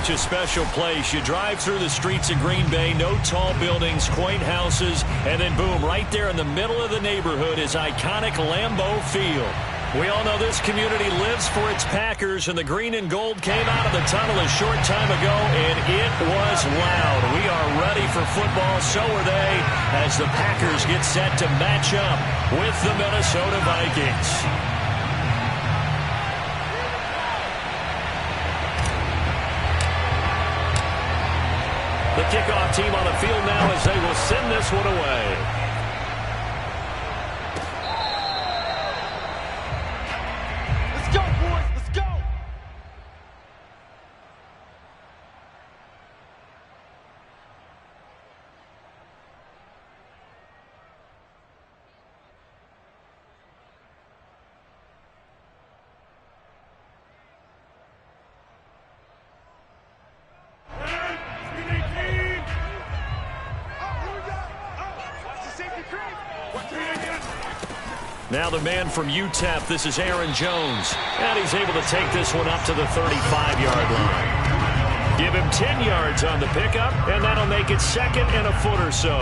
such a special place. You drive through the streets of Green Bay, no tall buildings, quaint houses, and then boom, right there in the middle of the neighborhood is iconic Lambeau Field. We all know this community lives for its Packers, and the green and gold came out of the tunnel a short time ago, and it was loud. We are ready for football, so are they, as the Packers get set to match up with the Minnesota Vikings. The kickoff team on the field now as they will send this one away. Now the man from UTEP, this is Aaron Jones. And he's able to take this one up to the 35-yard line. Give him 10 yards on the pickup, and that'll make it second and a foot or so.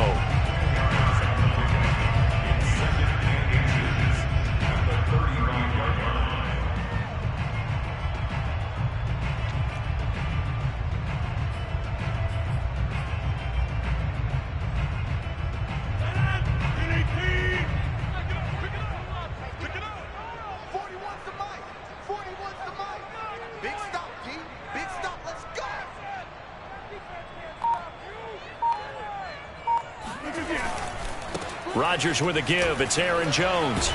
Rodgers with a give. It's Aaron Jones.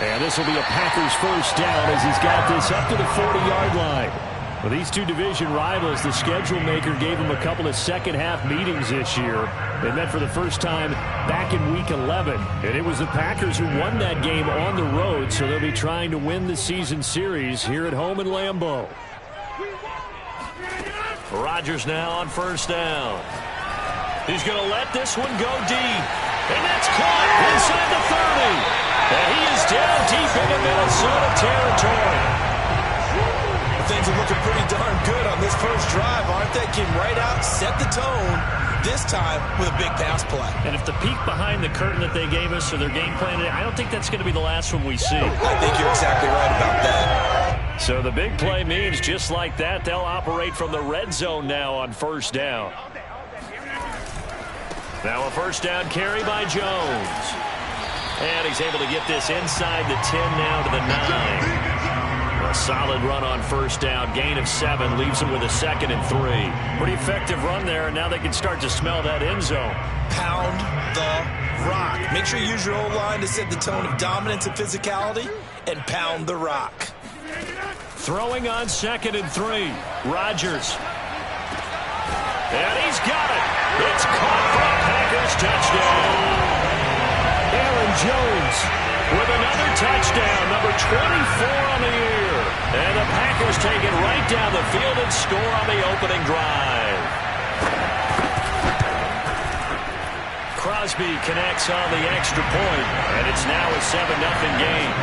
And this will be a Packers first down as he's got this up to the 40-yard line. Well, these two division rivals, the schedule maker gave them a couple of second-half meetings this year. They met for the first time back in Week 11. And it was the Packers who won that game on the road, so they'll be trying to win the season series here at home in Lambeau. Rodgers now on first down. He's going to let this one go deep. And that's caught inside the 30. And he is down deep into Minnesota territory. Things are looking pretty darn good on this first drive, aren't they? Came right out, set the tone, this time with a big pass play. And if the peek behind the curtain that they gave us or their game plan, I don't think that's going to be the last one we see. I think you're exactly right about that. So the big play means just like that, they'll operate from the red zone now on first down. Now a first down carry by Jones. And he's able to get this inside the 10 now to the 9. A solid run on first down. Gain of 7 leaves him with a 2nd and 3. Pretty effective run there, and now they can start to smell that end zone. Pound the rock. Make sure you use your O-line to set the tone of dominance and physicality, and pound the rock. Throwing on 2nd and 3. Rodgers. And he's got it. It's caught for a Packers touchdown. Aaron Jones with another touchdown, number 24 on the year. And the Packers take it right down the field and score on the opening drive. Crosby connects on the extra point, and it's now a 7-0 game.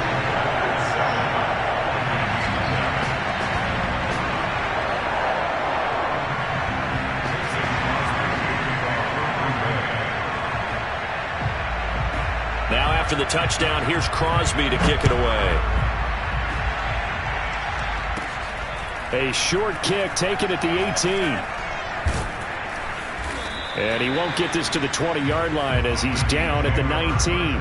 Now after the touchdown, here's Crosby to kick it away. A short kick taken at the 18. And he won't get this to the 20-yard line as he's down at the 19.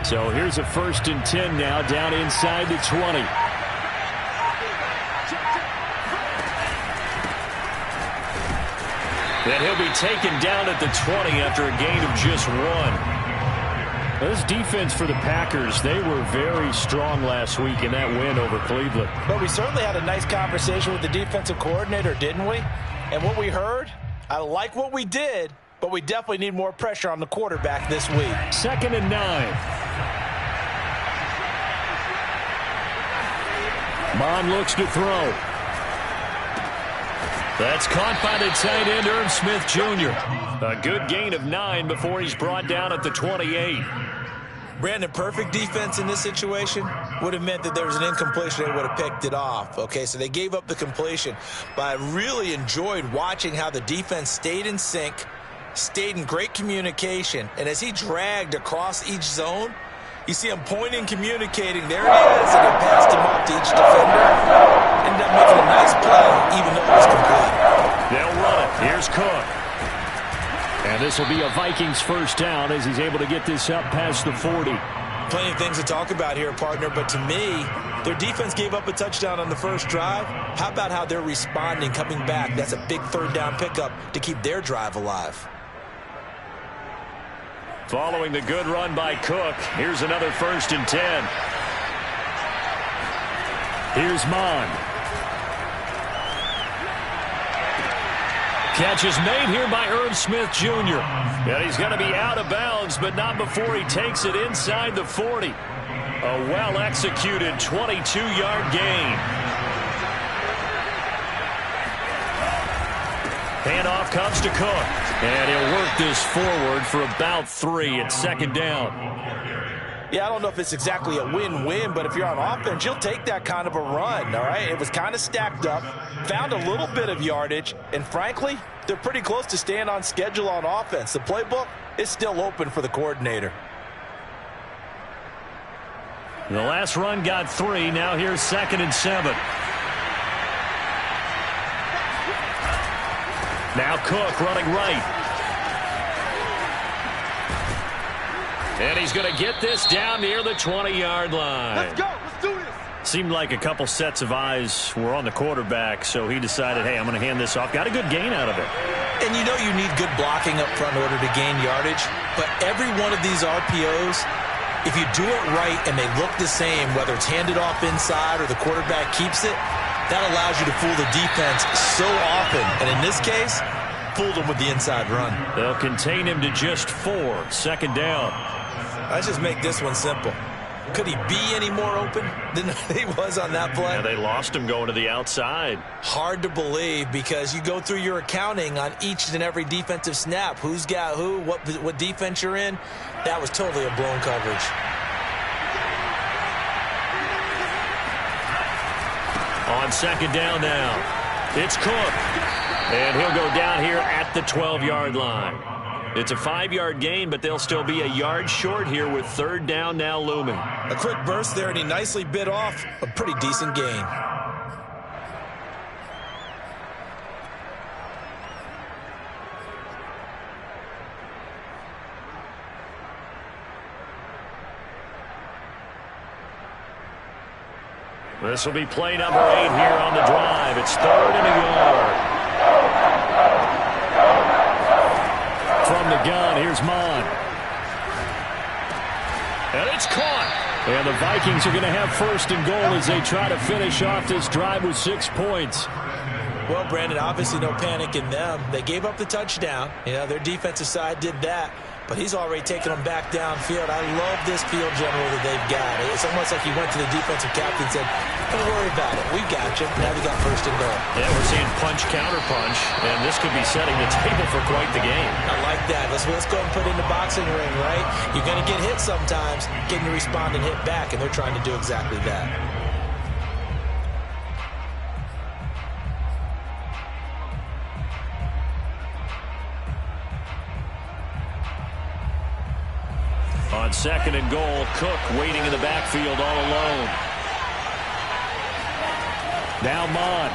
So here's a 1st and 10 now down inside the 20. And he'll be taken down at the 20 after a gain of just 1. This defense for the Packers, they were very strong last week in that win over Cleveland. But we certainly had a nice conversation with the defensive coordinator, didn't we? And what we heard, I like what we did, but we definitely need more pressure on the quarterback this week. 2nd and 9. Mond looks to throw. That's caught by the tight end, Irv Smith Jr. A good gain of 9 before he's brought down at the 28. Brandon, perfect defense in this situation would have meant that there was an incompletion. They would have picked it off. Okay, so they gave up the completion. But I really enjoyed watching how the defense stayed in sync, stayed in great communication. And as he dragged across each zone, you see him pointing, communicating. There it is, and he passed him off to each defender. Ended up making a nice play, even though it was complete. They'll run it. Here's Cook. And this will be a Vikings first down as he's able to get this up past the 40. Plenty of things to talk about here, partner, but to me, their defense gave up a touchdown on the first drive. How about how they're responding, coming back? That's a big third down pickup to keep their drive alive. Following the good run by Cook, here's another 1st and 10. Here's Mond. Catch is made here by Irv Smith Jr. And he's going to be out of bounds, but not before he takes it inside the 40. A well-executed 22-yard gain. Handoff comes to Cook. And he'll work this forward for about 3 at 2nd down. Yeah, I don't know if it's exactly a win-win, but if you're on offense, you'll take that kind of a run, all right? It was kind of stacked up, found a little bit of yardage, and frankly, they're pretty close to staying on schedule on offense. The playbook is still open for the coordinator. The last run got 3. Now here's 2nd and 7. Now Cook running right. And he's going to get this down near the 20-yard line. Let's go. Let's do this. Seemed like a couple sets of eyes were on the quarterback, so he decided, hey, I'm going to hand this off. Got a good gain out of it. And you know you need good blocking up front in order to gain yardage, but every one of these RPOs, if you do it right and they look the same, whether it's handed off inside or the quarterback keeps it, that allows you to fool the defense so often. And in this case, fooled them with the inside run. They'll contain him to just 4. 2nd down. Let's just make this one simple. Could he be any more open than he was on that play? Yeah, they lost him going to the outside. Hard to believe because you go through your accounting on each and every defensive snap. Who's got who, what defense you're in. That was totally a blown coverage. On 2nd down now, it's Cook. And he'll go down here at the 12-yard line. It's a 5-yard gain, but they'll still be a yard short here with 3rd down now looming. A quick burst there, and he nicely bit off a pretty decent gain. This will be play number 8 here on the drive. It's 3rd and a yard. From the gun, here's Mond. And it's caught. And the Vikings are going to have 1st and goal as they try to finish off this drive with 6 points. Well, Brandon, obviously no panic in them. They gave up the touchdown. You know, their defensive side did that. But he's already taken them back downfield. I love this field general that they've got. It's almost like he went to the defensive captain and said, don't worry about it. We got you. Now we got 1st and goal. Yeah, we're seeing punch, counter punch, and this could be setting the table for quite the game. I like that. Let's go and put it in the boxing ring, right? You're going to get hit sometimes. Getting to respond and hit back, and they're trying to do exactly that. On 2nd and goal, Cook waiting in the backfield all alone. Now Mond.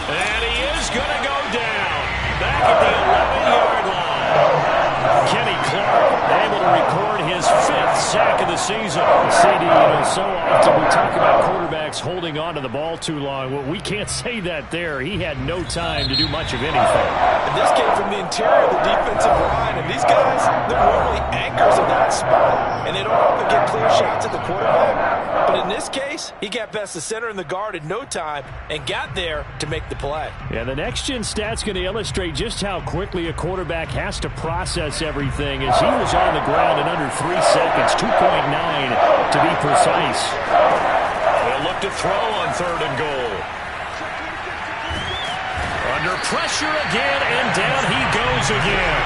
And he is going to go down. Back at the 11-yard line. Kenny Clark able to record his 5th sack of the season. CD, so often we talk about quarterbacks holding on to the ball too long. Well, we can't say that there. He had no time to do much of anything. And this came from the interior of the defensive line. And these guys, they're normally anchors in that spot. And they don't often get clear shots at the quarterback. But in this case, he got past the center and the guard in no time and got there to make the play. Yeah, the next-gen stat's going to illustrate just how quickly a quarterback has to process everything, as he was on the ground in under 3 seconds, 2.9 to be precise. They'll look to throw on 3rd and goal. Under pressure again, and down he goes again.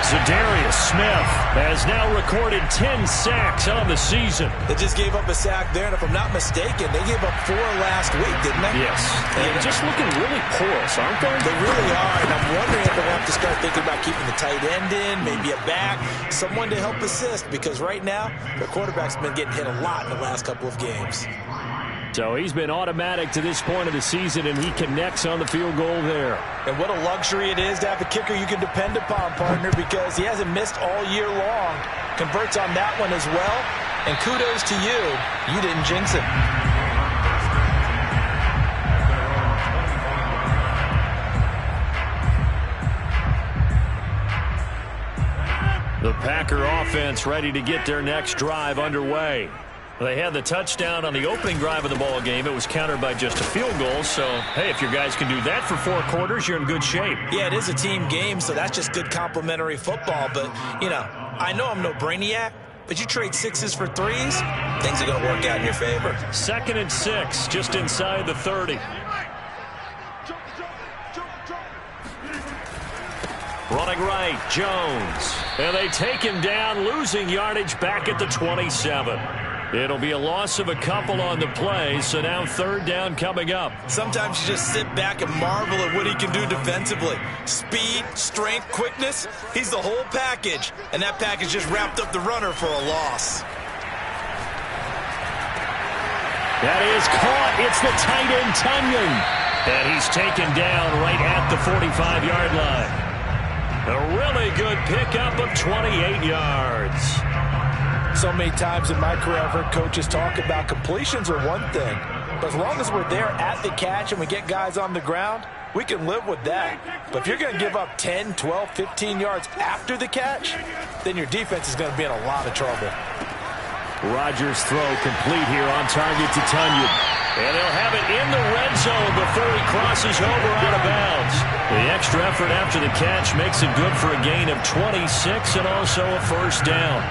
Za'Darius Smith has now recorded 10 sacks on the season. They just gave up a sack there, and if I'm not mistaken, they gave up 4 last week, didn't they? Yes. They're just looking really porous, aren't they? They really are, and I'm wondering if they're going to have to start thinking about keeping the tight end in, maybe a back, someone to help assist, because right now, their quarterback's been getting hit a lot in the last couple of games. So he's been automatic to this point of the season, and he connects on the field goal there. And what a luxury it is to have a kicker you can depend upon, partner, because he hasn't missed all year long. Converts on that one as well. And kudos to you. You didn't jinx it. The Packer offense ready to get their next drive underway. They had the touchdown on the opening drive of the ball game. It was countered by just a field goal. So, hey, if your guys can do that for 4 quarters, you're in good shape. Yeah, it is a team game, so that's just good complimentary football. But, I know I'm no brainiac, but you trade 6s for 3s, things are going to work out in your favor. 2nd and 6, just inside the 30. Running right, Jones. And they take him down, losing yardage back at the 27. It'll be a loss of a couple on the play, so now 3rd down coming up. Sometimes you just sit back and marvel at what he can do defensively. Speed, strength, quickness, he's the whole package. And that package just wrapped up the runner for a loss. That is caught. It's the tight end, Tunyon. And he's taken down right at the 45-yard line. A really good pickup of 28 yards. So many times in my career I've heard coaches talk about completions are one thing, but as long as we're there at the catch and we get guys on the ground, we can live with that. But if you're going to give up 10, 12, 15 yards after the catch, then your defense is going to be in a lot of trouble. Rodgers' throw complete here on target to Tunyon. And they'll have it in the red zone before he crosses over out of bounds. The extra effort after the catch makes it good for a gain of 26 and also a 1st down.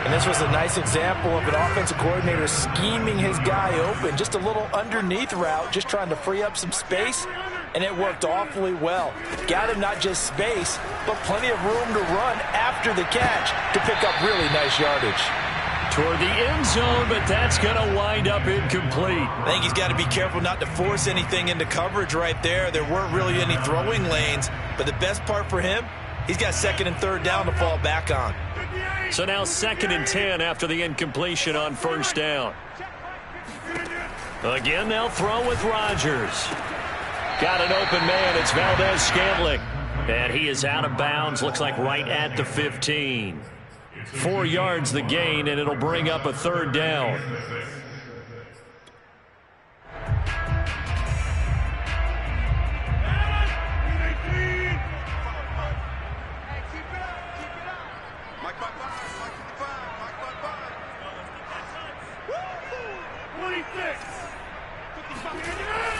And this was a nice example of an offensive coordinator scheming his guy open. Just a little underneath route, just trying to free up some space, and it worked awfully well. Got him not just space, but plenty of room to run after the catch to pick up really nice yardage. Toward the end zone, but that's going to wind up incomplete. I think he's got to be careful not to force anything into coverage right there. There weren't really any throwing lanes, but the best part for him, he's got 2nd and 3rd down to fall back on. So now 2nd and 10 after the incompletion on 1st down. Again, they'll throw with Rodgers. Got an open man. It's Valdez-Scantling. And he is out of bounds. Looks like right at the 15. 4 yards the gain, and it'll bring up a 3rd down.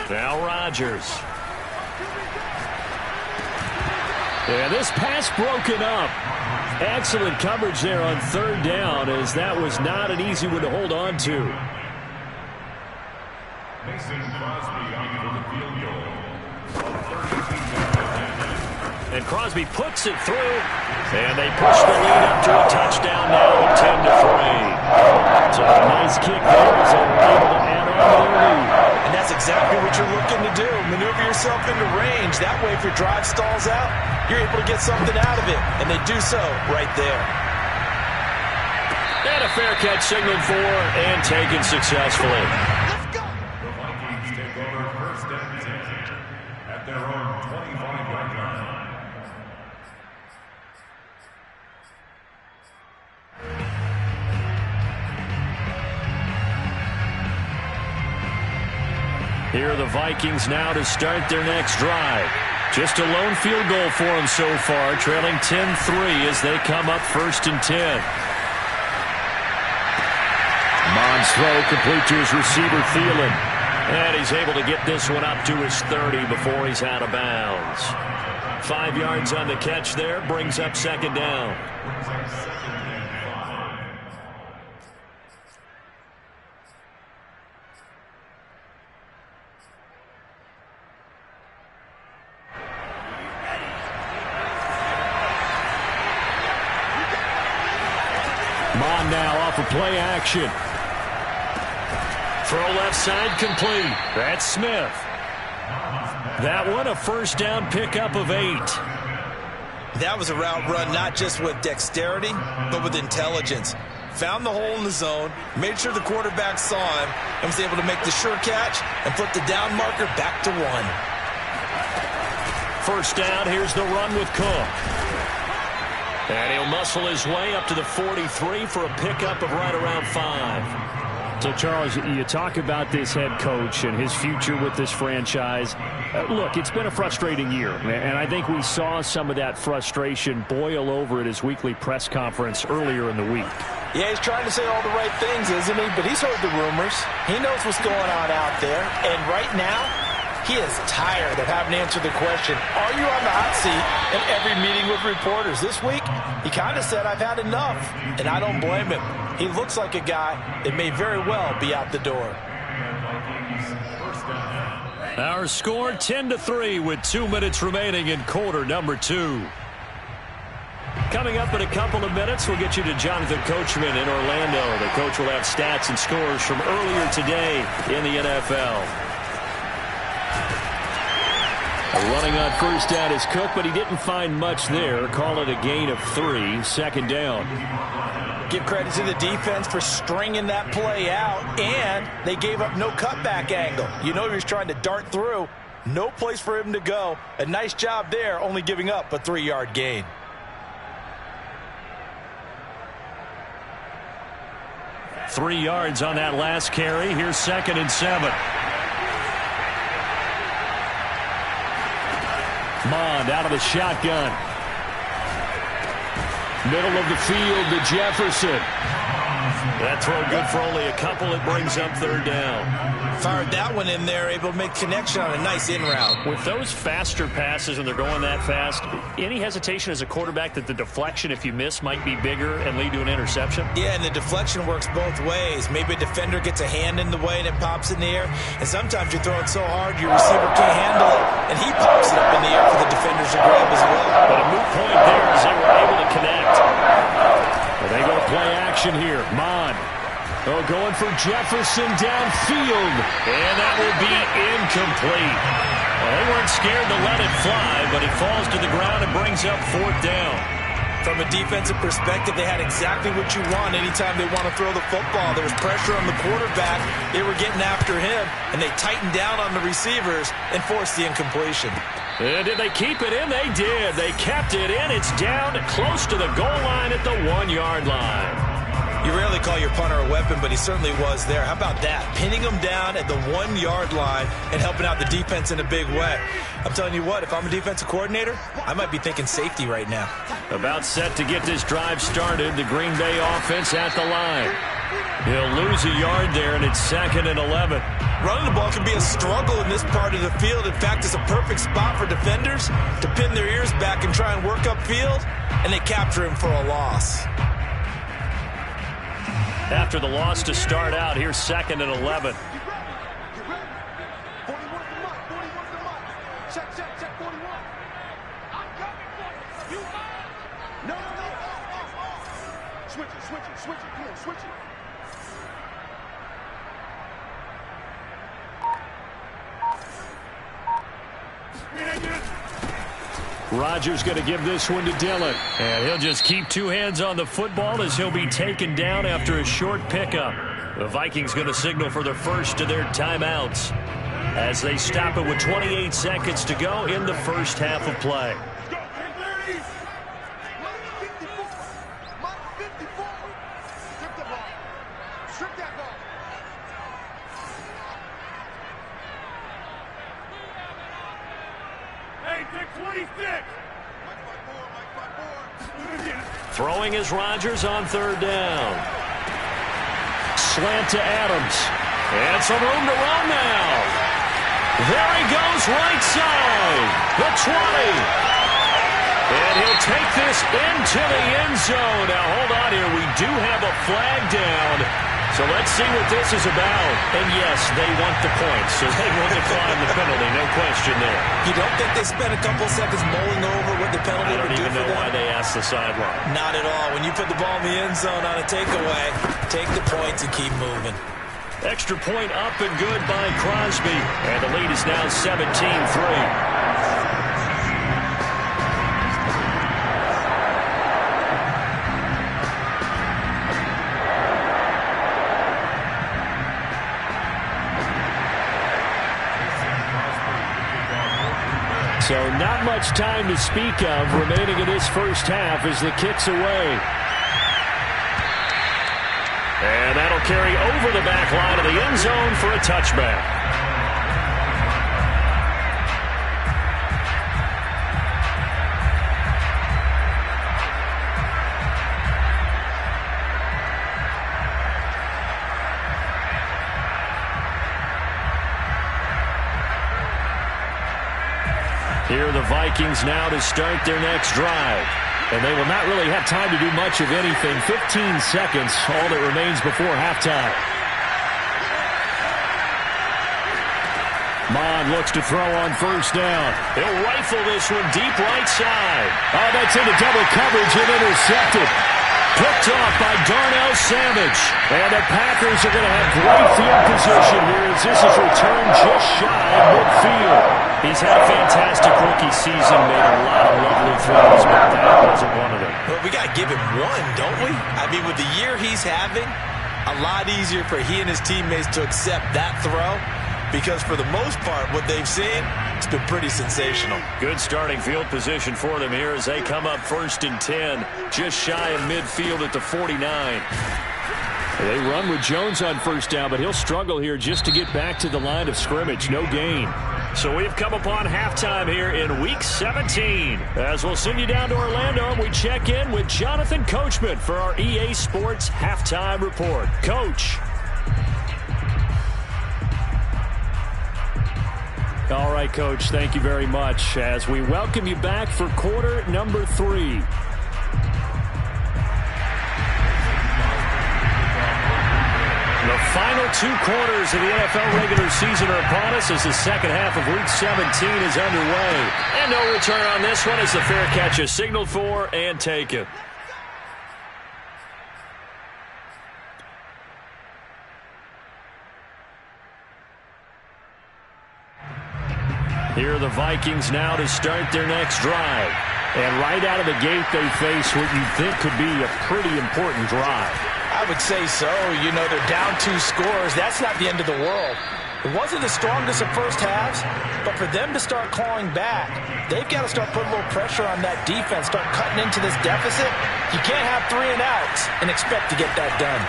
Now Rodgers. And this pass broken up. Excellent coverage there on 3rd down, as that was not an easy one to hold on to. And Crosby puts it through, and they push the lead up to a touchdown now, 10-3. So a nice kick there as they were able to add on to their lead. And that's exactly what you're looking to do. Maneuver yourself into range. That way, if your drive stalls out, you're able to get something out of it. And they do so right there. And a fair catch signaled for and taken successfully. Let's go. The Vikings take over 1st and 10 at their own 25-yard line. Here are the Vikings now to start their next drive. Just a lone field goal for them so far, trailing 10-3 as they come up 1st and 10. Mond's throw complete to his receiver, Thielen. And he's able to get this one up to his 30 before he's out of bounds. 5 yards on the catch there, brings up 2nd down. Mond now off of play action. Throw left side complete. That's Smith. That one a 1st down pickup of 8. That was a route run not just with dexterity, but with intelligence. Found the hole in the zone, made sure the quarterback saw him, and was able to make the sure catch and flip the down marker back to 1. 1st down, here's the run with Cook. And he'll muscle his way up to the 43 for a pickup of right around 5. So, Charles, you talk about this head coach and his future with this franchise. Look, it's been a frustrating year, and I think we saw some of that frustration boil over at his weekly press conference earlier in the week. Yeah, he's trying to say all the right things, isn't he? But he's heard the rumors. He knows what's going on out there. And right now, he is tired of having to answer the question, are you on the hot seat in every meeting with reporters? This week, he kind of said, I've had enough. And I don't blame him. He looks like a guy that may very well be out the door. Our score 10-3 with 2 minutes remaining in quarter number 2. Coming up in a couple of minutes, we'll get you to Jonathan Coachman in Orlando. The coach will have stats and scores from earlier today in the NFL. Running on 1st down is Cook, but he didn't find much there. Call it a gain of 3, 2nd down. Give credit to the defense for stringing that play out, and they gave up no cutback angle. You know he was trying to dart through. No place for him to go. A nice job there, only giving up a 3-yard gain. Three yards on that last carry. Here's 2nd and 7. Mond out of the shotgun. Middle of the field to Jefferson. That throw good for only a couple. It brings up 3rd down. Fired that one in there, able to make connection on a nice in route. With those faster passes and they're going that fast, any hesitation as a quarterback that the deflection, if you miss, might be bigger and lead to an interception? Yeah, and the deflection works both ways. Maybe a defender gets a hand in the way and it pops in the air. And sometimes you throw it so hard your receiver can't handle it, and he pops it up in the air for the defenders to grab as well. But a moot point there as they were able to connect. Well, they go play action here. Mond. Oh, going for Jefferson downfield. And that will be incomplete. Well, they weren't scared to let it fly, but it falls to the ground and brings up 4th down. From a defensive perspective, they had exactly what you want anytime they want to throw the football. There was pressure on the quarterback. They were getting after him, and they tightened down on the receivers and forced the incompletion. Did they keep it in? They did. They kept it in. It's down close to the goal line at the 1-yard line. You rarely call your punter a weapon, but he certainly was there. How about that? Pinning him down at the 1-yard line and helping out the defense in a big way. I'm telling you what, if I'm a defensive coordinator, I might be thinking safety right now. About set to get this drive started, the Green Bay offense at the line. He'll lose a yard there, and it's 2nd and 11. Running the ball can be a struggle in this part of the field. In fact, it's a perfect spot for defenders to pin their ears back and try and work upfield, and they capture him for a loss. After the loss to start out, here's 2nd and 11. Switch it. Come on, switch it. Rodgers going to give this one to Dillon. And he'll just keep 2 hands on the football as he'll be taken down after a short pickup. The Vikings going to signal for the first of their timeouts as they stop it with 28 seconds to go in the first half of play. Throwing is Rodgers on third down. Slant to Adams. And some room to run now. There he goes, right side. The 20. And he'll take this into the end zone. Now, hold on here. We do have a flag down. So let's see what this is about. And yes, they want the points, so they will decline the penalty. No question there. You don't think they spent a couple seconds mulling over what the penalty would do for them? I don't even know why they asked the sideline. Not at all. When you put the ball in the end zone on a takeaway, take the points and keep moving. Extra point up and good by Crosby. And the lead is now 17-3. So not much time to speak of remaining in this first half as the kick's away. And that'll carry over the back line of the end zone for a touchback. Here are the Vikings now to start their next drive. And they will not really have time to do much of anything. 15 seconds, all that remains before halftime. Mond looks to throw on first down. He'll rifle this one deep right side. Oh, that's into double coverage and intercepted. Picked off by Darnell Savage. And the Packers are going to have great field position here as this is returned just shy of midfield. He's had a fantastic rookie season, made a lot of lovely throws, but that wasn't one of them. Well, we got to give him one, don't we? I mean, with the year he's having, a lot easier for he and his teammates to accept that throw because for the most part, what they've seen, it's been pretty sensational. Good starting field position for them here as they come up 1st and 10, just shy of midfield at the 49. They run with Jones on first down, but he'll struggle here just to get back to the line of scrimmage. No gain. So we've come upon halftime here in Week 17. As we'll send you down to Orlando, and we check in with Jonathan Coachman for our EA Sports Halftime Report. Coach. All right, Coach, thank you very much as we welcome you back for quarter number 3. The final 2 quarters of the NFL regular season are upon us as the second half of Week 17 is underway. And no return on this one as the fair catch is signaled for and taken. Here are the Vikings now to start their next drive. And right out of the gate, they face what you think could be a pretty important drive. I would say so. You know, they're down 2 scores. That's not the end of the world. It wasn't the strongest of first halves, but for them to start clawing back, they've got to start putting a little pressure on that defense, start cutting into this deficit. You can't have 3 and outs and expect to get that done.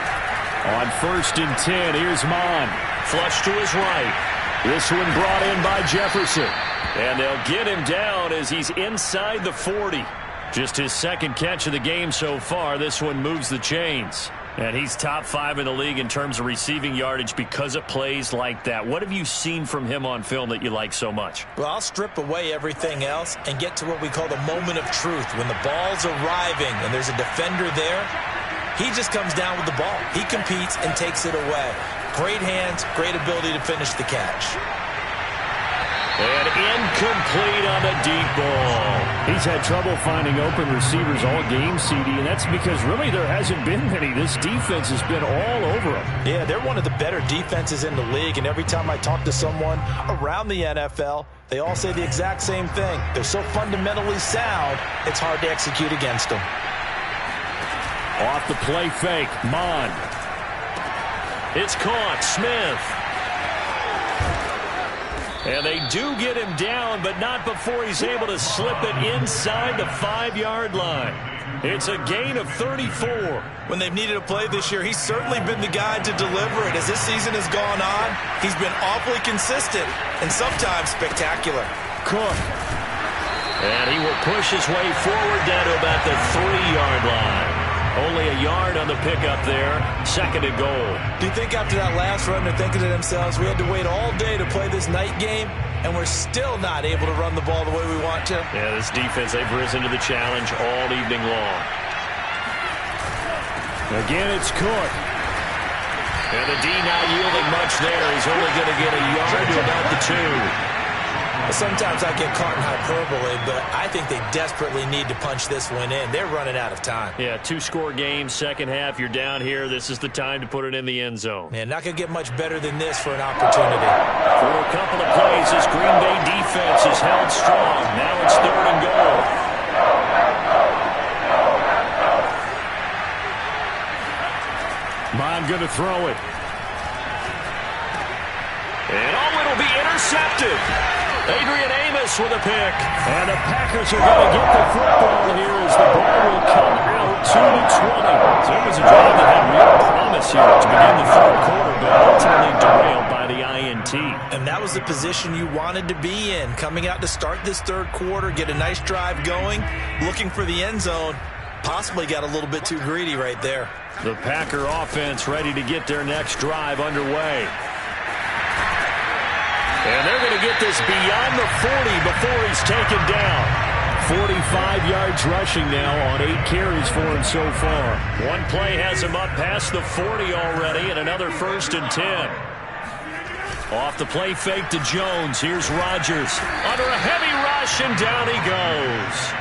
On 1st and 10, here's Mond. Flush to his right. This one brought in by Jefferson. And they'll get him down as he's inside the 40. Just his second catch of the game so far. This one moves the chains. And he's top 5 in the league in terms of receiving yardage because of plays like that. What have you seen from him on film that you like so much? Well, I'll strip away everything else and get to what we call the moment of truth. When the ball's arriving and there's a defender there, he just comes down with the ball. He competes and takes it away. Great hands, great ability to finish the catch. And incomplete on the deep ball. He's had trouble finding open receivers all game, CD, and that's because really there hasn't been many. This defense has been all over them. Yeah, they're one of the better defenses in the league, and every time I talk to someone around the NFL, they all say the exact same thing. They're so fundamentally sound, it's hard to execute against them. Off the play fake, Mond. It's caught, Smith. And they do get him down, but not before he's able to slip it inside the 5-yard line. It's a gain of 34. When they've needed a play this year, he's certainly been the guy to deliver it. As this season has gone on, he's been awfully consistent and sometimes spectacular. Cook. And he will push his way forward down to about the 3-yard line. Only a yard on the pickup there. 2nd and goal. Do you think after that last run they're thinking to themselves, we had to wait all day to play this night game, and we're still not able to run the ball the way we want to? Yeah, this defense, they've risen to the challenge all evening long. Again, it's Cook. And the D not yielding much there. He's only going to get a yard to about the 2. Sometimes I get caught in hyperbole, but I think they desperately need to punch this one in. They're running out of time. Yeah, 2-score game, second half. You're down here. This is the time to put it in the end zone. Man, not going to get much better than this for an opportunity. For a couple of plays, this Green Bay defense is held strong. Now it's 3rd and goal. Bond going to throw it. And it'll be intercepted. Adrian Amos with a pick. And the Packers are going to get the football here as the ball will come out to the 20. So it was a drive that had real promise here to begin the 3rd quarter, but ultimately derailed by the INT. And that was the position you wanted to be in. Coming out to start this 3rd quarter, get a nice drive going, looking for the end zone. Possibly got a little bit too greedy right there. The Packer offense ready to get their next drive underway. And they're going to get this beyond the 40 before he's taken down. 45 yards rushing now on 8 carries for him so far. One play has him up past the 40 already, and another 1st and 10. Off the play fake to Jones. Here's Rodgers. Under a heavy rush, and down he goes.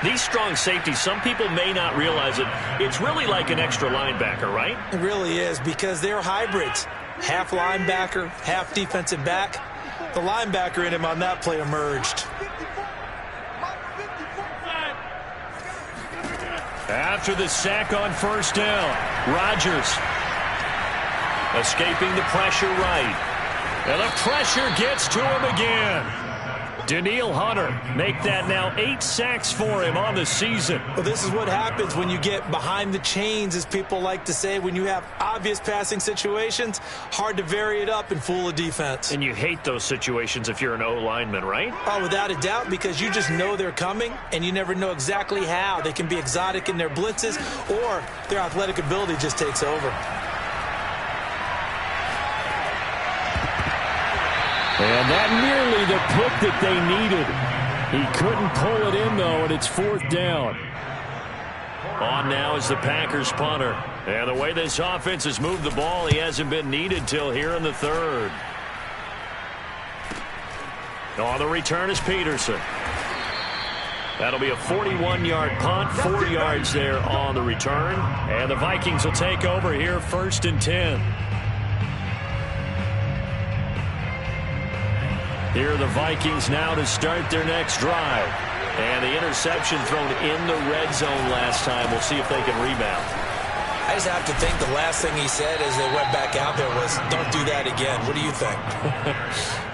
These strong safeties, some people may not realize it. It's really like an extra linebacker, right? It really is, because they're hybrids. Half linebacker, half defensive back. The linebacker in him on that play emerged. After the sack on 1st down, Rodgers escaping the pressure right. And the pressure gets to him again. Danielle Hunter make that now 8 sacks for him on the season. Well, this is what happens when you get behind the chains, as people like to say. When you have obvious passing situations, hard to vary it up and fool a defense. And you hate those situations if you're an O-lineman, right? Oh, without a doubt, because you just know they're coming, and you never know exactly how. They can be exotic in their blitzes, or their athletic ability just takes over. And that nearly the pick that they needed. He couldn't pull it in, though, and it's 4th down. On now is the Packers punter. And the way this offense has moved the ball, he hasn't been needed till here in the 3rd. On the return is Peterson. That'll be a 41-yard punt, 4 yards there on the return. And the Vikings will take over here 1st and 10. Here are the Vikings now to start their next drive. And the interception thrown in the red zone last time. We'll see if they can rebound. I just have to think the last thing he said as they went back out there was, don't do that again. What do you think?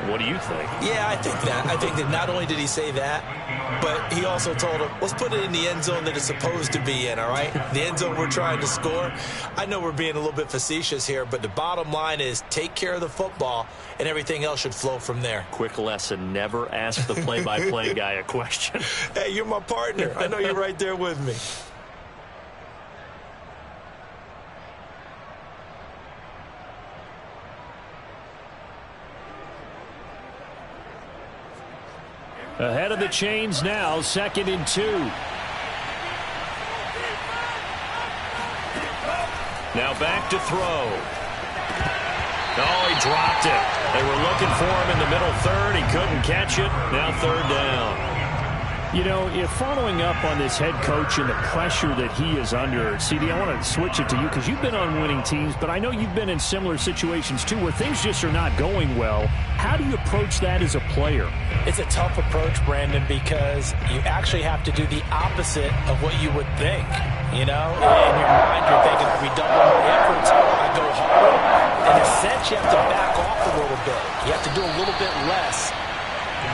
What do you think? Yeah, I think that. I think that not only did he say that, but he also told him, let's put it in the end zone that it's supposed to be in, all right? The end zone we're trying to score. I know we're being a little bit facetious here, but the bottom line is take care of the football, and everything else should flow from there. Quick lesson, never ask the play-by-play guy a question. Hey, you're my partner. I know you're right there with me. Ahead of the chains now, 2nd and 2. Now back to throw. Oh, he dropped it. They were looking for him in the middle 3rd. He couldn't catch it. Now 3rd down. You know, if following up on this head coach and the pressure that he is under, CD, I want to switch it to you because you've been on winning teams, but I know you've been in similar situations too where things just are not going well. How do you approach that as a player? It's a tough approach, Brandon, because you actually have to do the opposite of what you would think. You know, in your mind, you're thinking, if we double my efforts, I go harder. In a sense, you have to back off a little bit. You have to do a little bit less.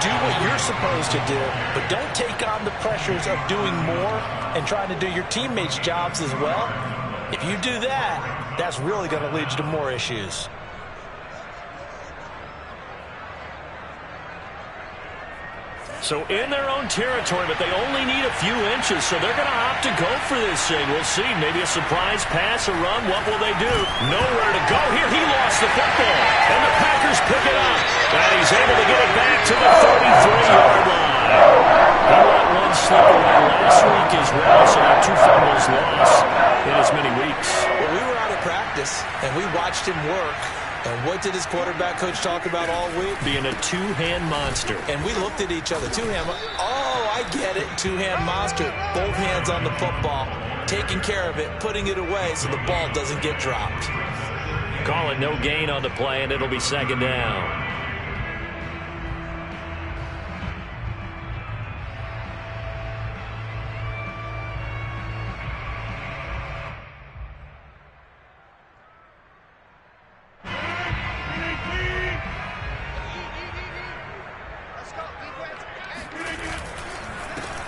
Do what you're supposed to do, but don't take on the pressures of doing more and trying to do your teammates' jobs as well. If you do that, that's really going to lead you to more issues. So in their own territory, but they only need a few inches, so they're going to opt to go for this thing. We'll see. Maybe a surprise pass, a run. What will they do? Nowhere to go here. He lost the football, and the Packers pick it up. And he's able to get it back to the 33-yard line. He let one slip away last week as well, so now 2 fumbles lost in as many weeks. Well, we were out of practice, and we watched him work. And what did his quarterback coach talk about all week? Being a two-hand monster. And we looked at each other. Two-hand. Oh, I get it. Two-hand monster. Both hands on the football. Taking care of it. Putting it away so the ball doesn't get dropped. Call it no gain on the play, and it'll be second down.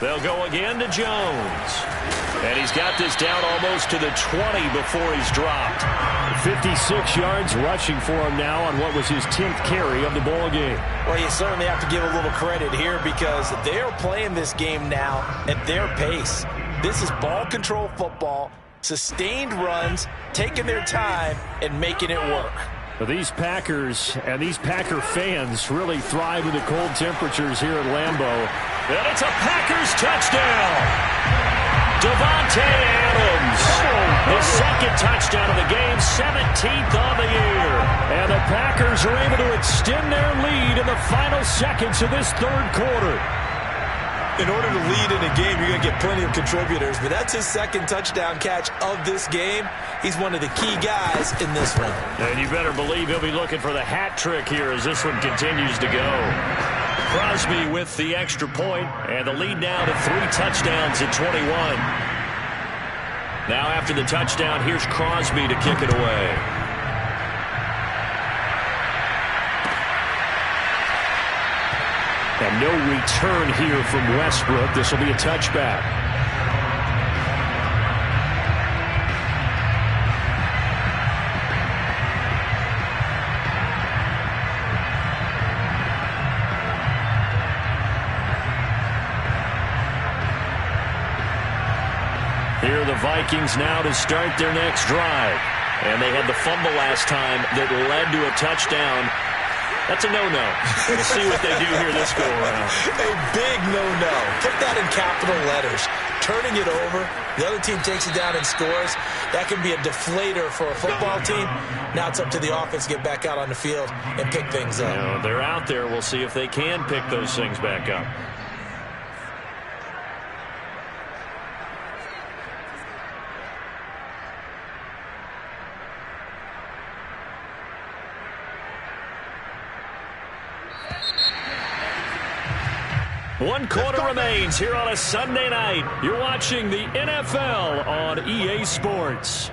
They'll go again to Jones. And he's got this down almost to the 20 before he's dropped. 56 yards rushing for him now on what was his 10th carry of the ball game. Well, you certainly have to give a little credit here because they're playing this game now at their pace. This is ball control football, sustained runs, taking their time, and making it work. But these Packers and these Packer fans really thrive in the cold temperatures here at Lambeau. And it's a Packers touchdown. Davante Adams. His second touchdown of the game, 17th on the year. And the Packers are able to extend their lead in the final seconds of this third quarter. In order to lead in a game, you're going to get plenty of contributors, but that's his second touchdown catch of this game. He's one of the key guys in this one. And you better believe he'll be looking for the hat trick here as this one continues to go. Crosby with the extra point, and the lead now to 3 touchdowns at 21. Now after the touchdown, here's Crosby to kick it away. And no return here from Westbrook. This will be a touchback. Here are the Vikings now to start their next drive. And they had the fumble last time that led to a touchdown. That's a no-no. We'll see what they do here this go-around. A big no-no. Put that in capital letters. Turning it over. The other team takes it down and scores. That can be a deflator for a football team. Now it's up to the offense to get back out on the field and pick things up. You know, they're out there. We'll see if they can pick those things back up. One quarter remains here on a Sunday night. You're watching the NFL on EA Sports.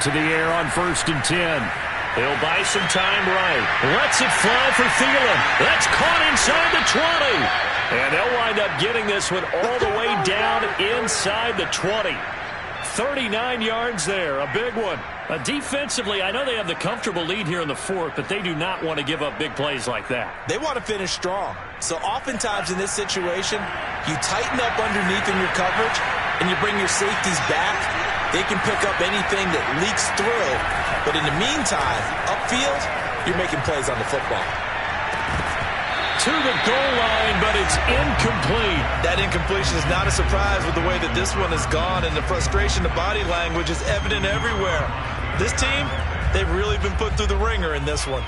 To the air on 1st and 10. He'll buy some time right. Lets it fly for Thielen. That's caught inside the 20. And they'll wind up getting this one all the way down inside the 20. 39 yards there, a big one. Defensively, I know they have the comfortable lead here in the 4th, but they do not want to give up big plays like that. They want to finish strong. So oftentimes in this situation, you tighten up underneath in your coverage, and you bring your safeties back. They can pick up anything that leaks through. But in the meantime, upfield, you're making plays on the football. To the goal line, but it's incomplete. That incompletion is not a surprise with the way that this one has gone, and the frustration, the body language is evident everywhere. This team, they've really been put through the ringer in this one.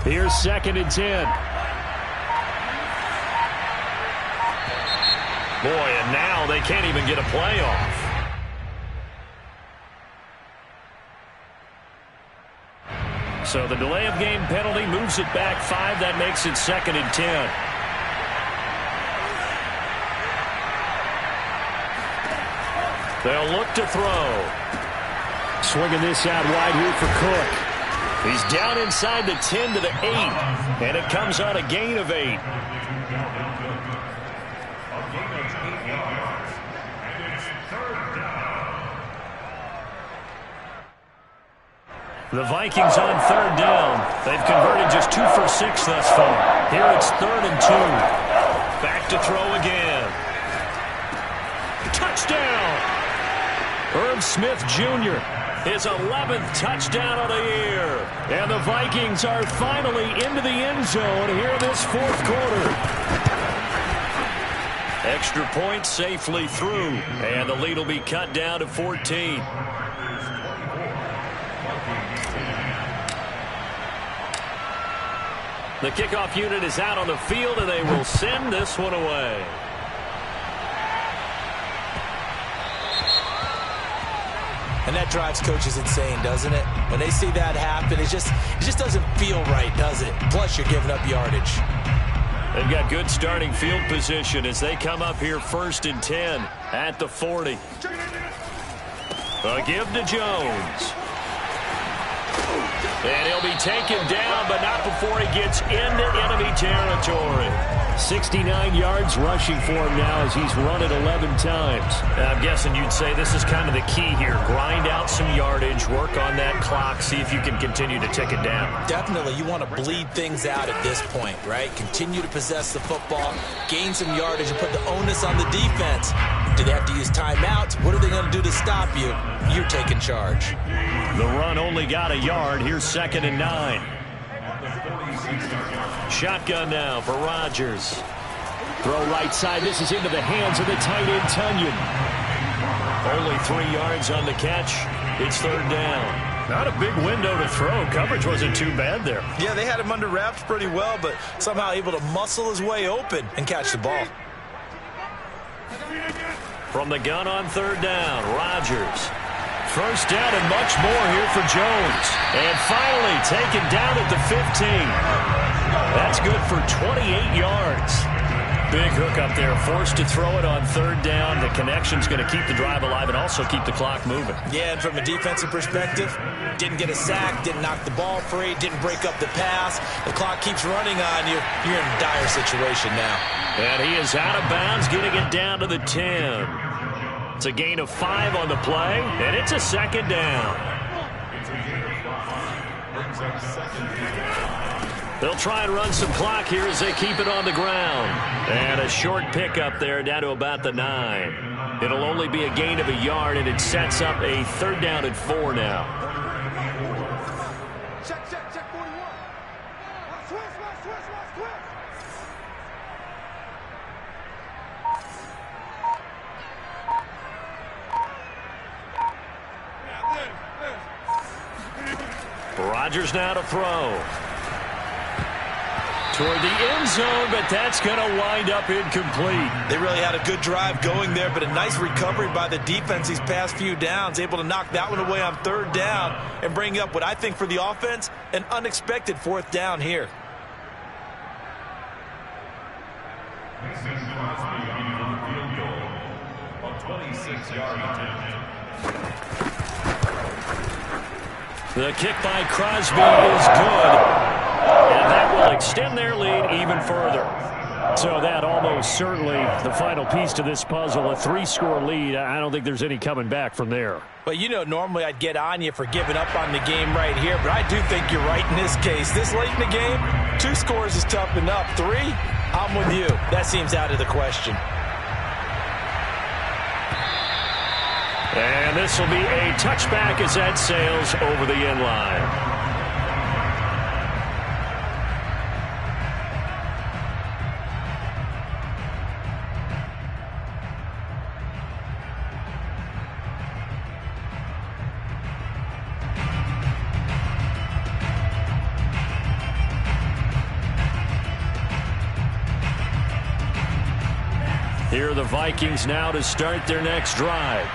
Here's 2nd and 10. Boy, and now they can't even get a play off. So the delay of game penalty moves it back 5. That makes it 2nd and 10. They'll look to throw. Swinging this out wide here for Cook. He's down inside the 10 to the 8. And it comes on a gain of 8. The Vikings on 3rd down. They've converted just 2 for 6 thus far. Here it's 3rd and 2. Back to throw again. Touchdown! Irv Smith Jr. his 11th touchdown of the year. And the Vikings are finally into the end zone here this 4th quarter. Extra point safely through. And the lead will be cut down to 14. The kickoff unit is out on the field, and they will send this one away. And that drives coaches insane, doesn't it? When they see that happen, it just doesn't feel right, does it? Plus, you're giving up yardage. They've got good starting field position as they come up here 1st and 10 at the 40. A give to Jones. And he'll be taken down, but not before he gets into enemy territory. 69 yards rushing for him now as he's run it 11 times. I'm guessing you'd say this is kind of the key here. Grind out some yardage, work on that clock, see if you can continue to tick it down. Definitely, you want to bleed things out at this point, right? Continue to possess the football, gain some yardage, and put the onus on the defense. Do they have to use timeouts? What are they going to do to stop you? You're taking charge. The run only got a yard. Here's 2nd and 9. Shotgun now for Rodgers. Throw right side. This is into the hands of the tight end, Tunyon. Only 3 yards on the catch. It's 3rd down. Not a big window to throw. Coverage wasn't too bad there. Yeah, they had him under wraps pretty well, but somehow able to muscle his way open and catch the ball. From the gun on 3rd down, Rodgers. 1st down and much more here for Jones. And finally taken down at the 15. That's good for 28 yards. Big hook up there, forced to throw it on 3rd down. The connection's going to keep the drive alive and also keep the clock moving. Yeah, and from a defensive perspective, didn't get a sack, didn't knock the ball free, didn't break up the pass. The clock keeps running on you. You're in a dire situation now. And he is out of bounds, getting it down to the 10. It's a gain of 5 on the play, and it's a 2nd down. They'll try and run some clock here as they keep it on the ground. And a short pickup there down to about the 9. It'll only be a gain of a yard, and it sets up a 3rd down and 4 now. Check 41. Switch. Rodgers now to throw. Toward the end zone, but that's going to wind up incomplete. They really had a good drive going there, but a nice recovery by the defense these past few downs, able to knock that one away on 3rd down and bring up what I think for the offense, an unexpected 4th down here. Mason Crosby on the field goal. A 26-yard attempt. The kick by Crosby is good. And that will extend their lead even further. So that almost certainly the final piece to this puzzle, a 3-score lead. I don't think there's any coming back from there. But you know, normally I'd get on you for giving up on the game right here, but I do think you're right in this case. This late in the game, 2 scores is tough enough. 3, I'm with you. That seems out of the question. And this will be a touchback as that sails over the end line. Here are the Vikings now to start their next drive.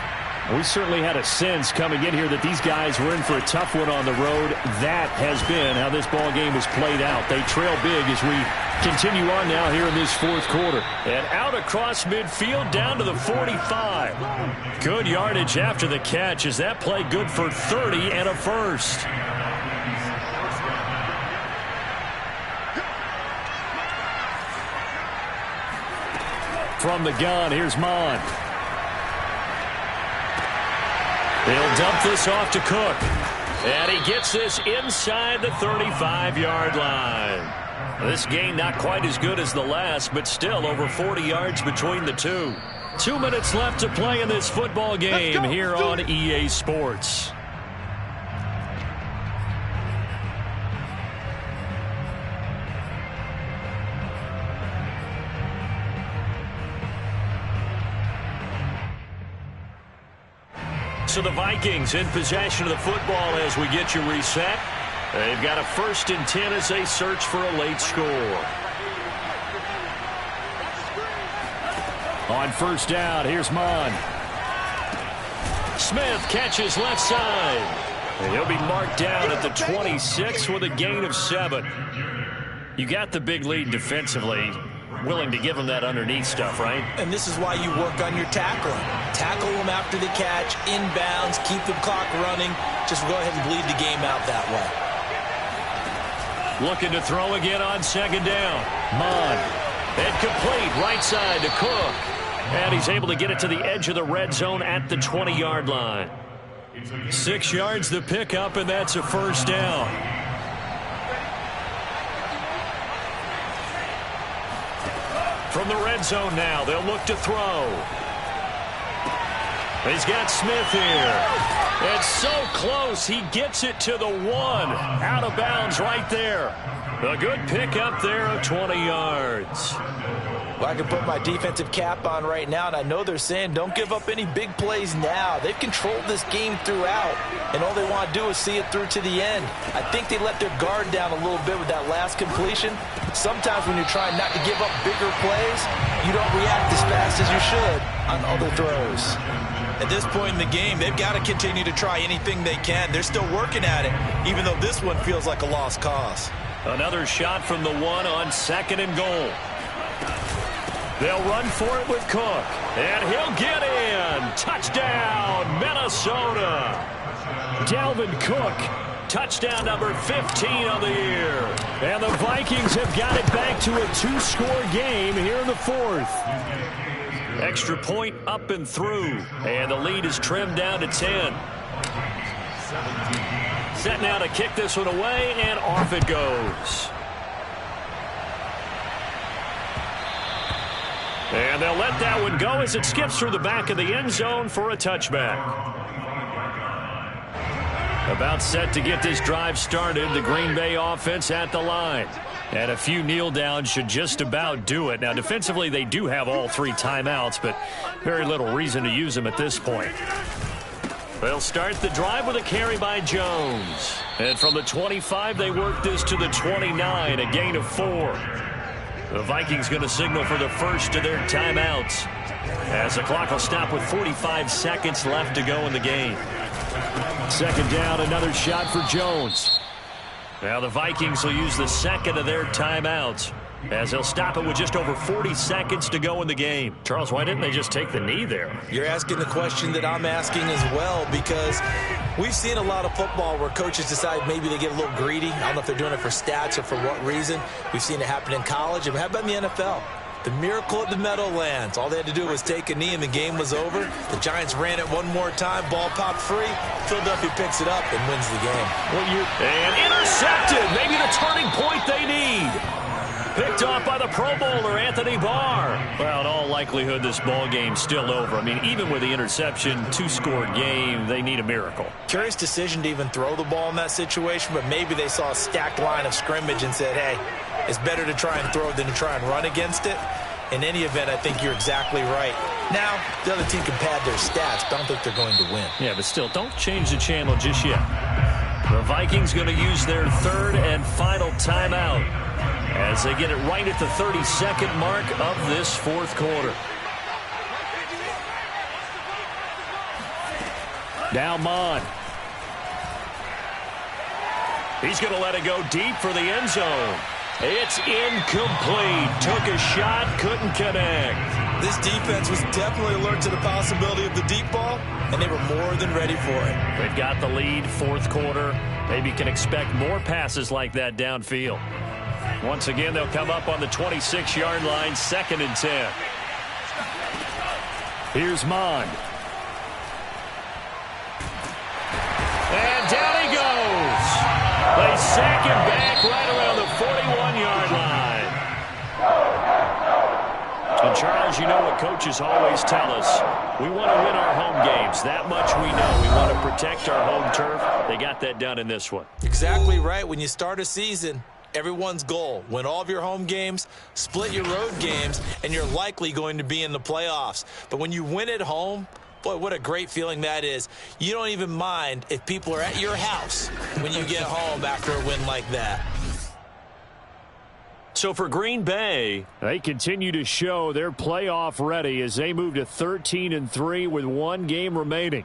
We certainly had a sense coming in here that these guys were in for a tough one on the road. That has been how this ball game has played out. They trail big as we continue on now here in this fourth quarter. And out across midfield down to the 45. Good yardage after the catch. Is that play good for 30 and a first? From the gun, here's Mon. He'll dump this off to Cook. And he gets this inside the 35-yard line. This game not quite as good as the last, but still over 40 yards between the two. 2 minutes left to play in this football game here on EA Sports. So the Vikings in possession of the football as we get you reset. They've got a 1st and 10 as they search for a late score. On first down, here's Mon. Smith catches left side. And he'll be marked down at the 26 with a gain of 7. You got the big lead defensively. Willing to give them that underneath stuff, right? And this is why you work on your tackling. Tackle them after the catch, inbounds, keep the clock running. Just go ahead and bleed the game out that way. Looking to throw again on 2nd down. Mon. Incomplete, right side to Cook. And he's able to get it to the edge of the red zone at the 20-yard line. 6 yards the pickup, and that's a 1st down. From the red zone now, they'll look to throw. He's got Smith here. It's so close, he gets it to the 1. Out of bounds right there. A good pickup there of 20 yards. Well, I can put my defensive cap on right now, and I know they're saying don't give up any big plays now. They've controlled this game throughout, and all they want to do is see it through to the end. I think they let their guard down a little bit with that last completion. Sometimes when you're trying not to give up bigger plays, you don't react as fast as you should on other throws. At this point in the game, they've got to continue to try anything they can. They're still working at it, even though this one feels like a lost cause. Another shot from the 1 on 2nd and goal. They'll run for it with Cook. And he'll get in. Touchdown, Minnesota. Dalvin Cook. Touchdown number 15 on the year. And the Vikings have got it back to a 2-score game here in the 4th. Extra point up and through. And the lead is trimmed down to 10. Set now to kick this one away, and off it goes. And they'll let that one go as it skips through the back of the end zone for a touchback. About set to get this drive started, the Green Bay offense at the line. And a few kneel downs should just about do it. Now, defensively, they do have all 3 timeouts, but very little reason to use them at this point. They'll start the drive with a carry by Jones. And from the 25, they work this to the 29, a gain of 4. The Vikings going to signal for the first of their timeouts, as the clock will stop with 45 seconds left to go in the game. 2nd down, another shot for Jones. Now the Vikings will use the 2nd of their timeouts, as they'll stop it with just over 40 seconds to go in the game. Charles, why didn't they just take the knee there? You're asking the question that I'm asking as well, because we've seen a lot of football where coaches decide maybe they get a little greedy. I don't know if they're doing it for stats or for what reason. We've seen it happen in college. And how about in the NFL? The miracle at the Meadowlands. All they had to do was take a knee and the game was over. The Giants ran it one more time. Ball popped free. Philadelphia picks it up and wins the game. And intercepted. Maybe the turning point they need. Picked off by the Pro Bowler, Anthony Barr. Well, in all likelihood, this ball game's still over. I mean, even with the interception, 2-score game, they need a miracle. Curious decision to even throw the ball in that situation, but maybe they saw a stacked line of scrimmage and said, hey, it's better to try and throw than to try and run against it. In any event, I think you're exactly right. Now, the other team can pad their stats, but I don't think they're going to win. Yeah, but still, don't change the channel just yet. The Vikings going to use their 3rd and final timeout as they get it right at the 32nd mark of this 4th quarter. Now Mond. He's going to let it go deep for the end zone. It's incomplete. Took a shot, couldn't connect. This defense was definitely alert to the possibility of the deep ball, and they were more than ready for it. They've got the lead, fourth quarter. Maybe can expect more passes like that downfield. Once again, they'll come up on the 26-yard line, 2nd and 10. Here's Mond. And down he goes. They sack him back right around the 41-yard line. And, Charles, you know what coaches always tell us. We want to win our home games. That much we know. We want to protect our home turf. They got that done in this one. Exactly right. When you start a season, everyone's goal, win all of your home games, split your road games, and you're likely going to be in the playoffs. But when you win at home, boy, what a great feeling that is. You don't even mind if people are at your house when you get home after a win like that. So for Green Bay, they continue to show they're playoff ready as they move to 13-3 with 1 game remaining.